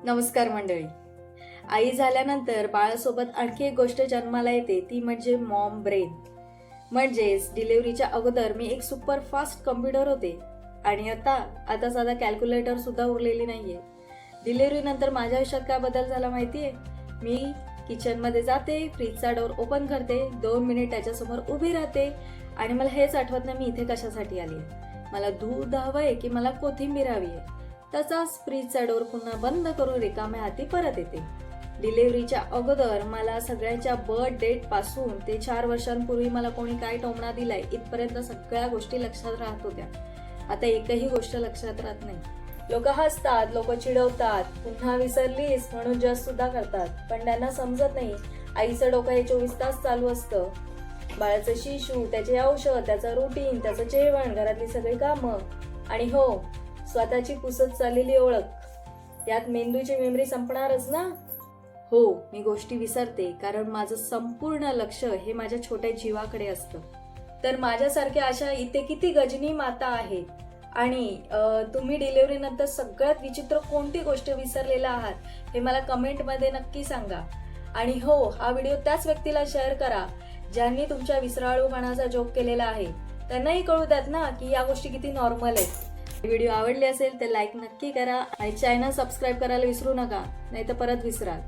नमस्कार मंडळी. आई झाल्यानंतर बाळासोबत आणखी एक गोष्ट जन्माला येते, ती म्हणजे मॉम ब्रेन. म्हणजेच डिलिव्हरीच्या अगोदर मी एक सुपर फास्ट कम्प्युटर होते आणि आता साधा कॅल्क्युलेटर सुद्धा उरलेली नाहीये. डिलिव्हरी नंतर माझ्या आयुष्यात काय बदल झाला माहितीये? मी किचनमध्ये जाते, फ्रीजचा डोर ओपन करते, 2 मिनिट त्याच्यासमोर उभी राहते आणि मला हेच आठवत नाही मी इथे कशासाठी आली. मला दूध हवंय की मला कोथिंबीर हवी आहे. तसाच फ्रीजचा डोर पुन्हा बंद करून रिकाम्या हाती परत येते. डिलिव्हरीच्या अगोदर मला सगळ्यांच्या बर्थ डेट पासून ते 4 वर्षांपूर्वी मला कोणी काय टोमणा दिलाय इथपर्यंत सगळ्या गोष्टी लक्षात राहत होत्या. आता एकही गोष्ट लक्षात राहत नाही. लोक हसतात, लोक चिडवतात, पुन्हा विसरलीस म्हणून जज सुद्धा करतात, पण त्यांना समजत नाही आईचं डोकं हे 24 तास चालू असतं. बाळाचं शिशू, त्याचे औषध, त्याचं रुटीन, त्याचं जेवण, घरातली सगळी कामं आणि हो, स्वतःची पुसत चाललेली ओळख. यात मेंदूची मेमरी संपणारच ना. हो, मी गोष्टी विसरते कारण माझं संपूर्ण लक्ष हे माझ्या छोट्या जीवाकडे असतं. तर माझ्यासारख्या अशा इथे किती गजनी माता आहेत आणि तुम्ही डिलिव्हरी नंतर सगळ्यात विचित्र कोणती गोष्ट विसरलेला आहात हे मला कमेंटमध्ये नक्की सांगा. आणि हो, हा व्हिडिओ त्याच व्यक्तीला शेअर करा ज्यांनी तुमच्या विसराळूपणाचा जोक केलेला आहे. त्यांनाही कळू द्यात ना की या गोष्टी किती नॉर्मल आहेत. व्हिडिओ आवडले असेल तर लाईक नक्की करा आणि चॅनल सबस्क्राईब करायला विसरू नका, नाही तर परत विसराल.